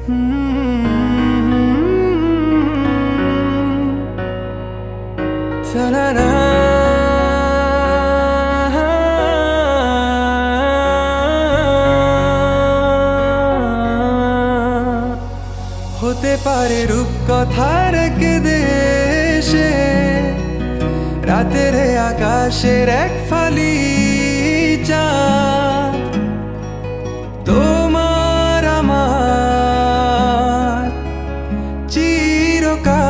হতে পারে রূপকথার এক দেশে রাতের আকাশের এক ফালি চাঁদ, তোমার আমার চিরকাল।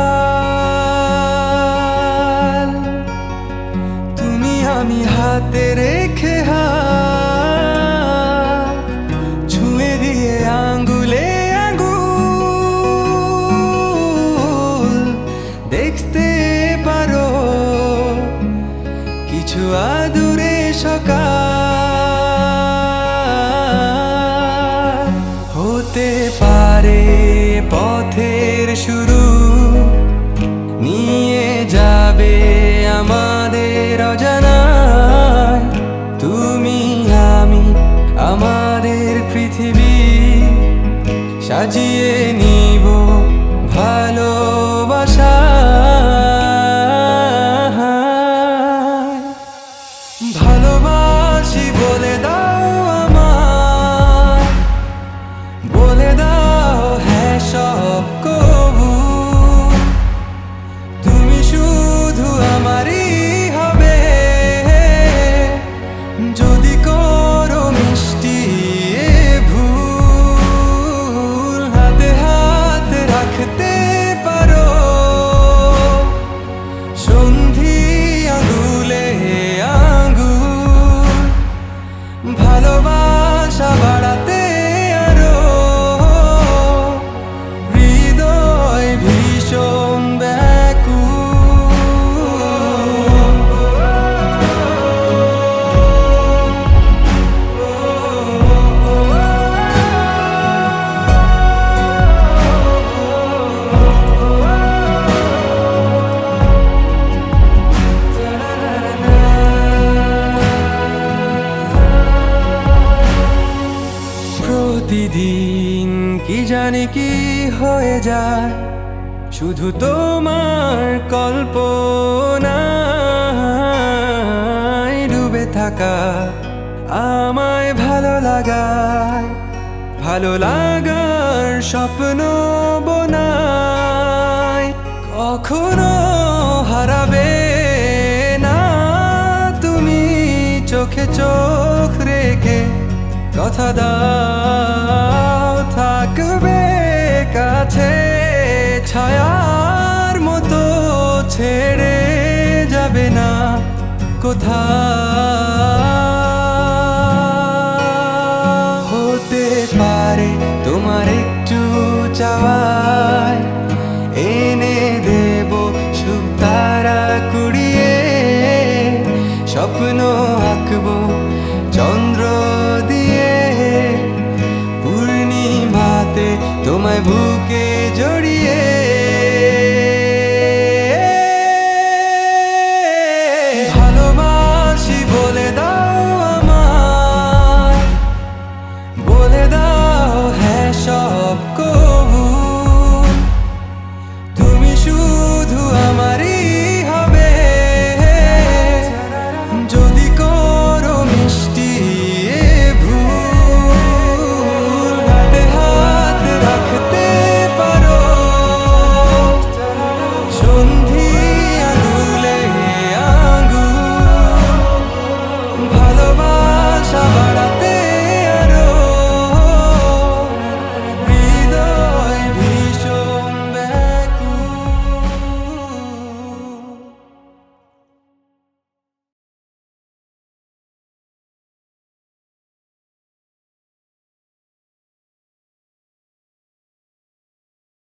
তুমি আমি হাতে রেখে হাত ছুঁয়ে দিয়ে আঙ্গুলে আঙ্গুল দেখতে পারো কিছু আদুরে সকাল। হতে পারে পথের শুরু, নিয়ে যাবে আমাদের অজানায়। তুমি আমি আমাদের পৃথিবী সাজিয়ে নিব ভালোবাসা। ভালোবাসি বলে দাও আমায়, বলে দাও হ্যাঁ সব কবু। তুমি শুধু আমারই হবে যদি করো মিষ্টি এ ভুল। হাতে হাত রাখতে পারো সন্ধি আঙুলে আঙ্গুল। ভালোবাসা বাড়াতে আরো হৃদয় ভীষণ প্রতিদিন কি জানি কি হয়ে যায় শুধু তোমার কল্পনায় ডুবে থাকা আমায় ভালো লাগায়। ভালো লাগার স্বপ্ন বোনায় কখনো হারাবে না তুমি চোখে চোখ রেখে। কথা দাও থাকবে কাছে ছায়ার মতো, ছেড়ে যাবে না কোথাও।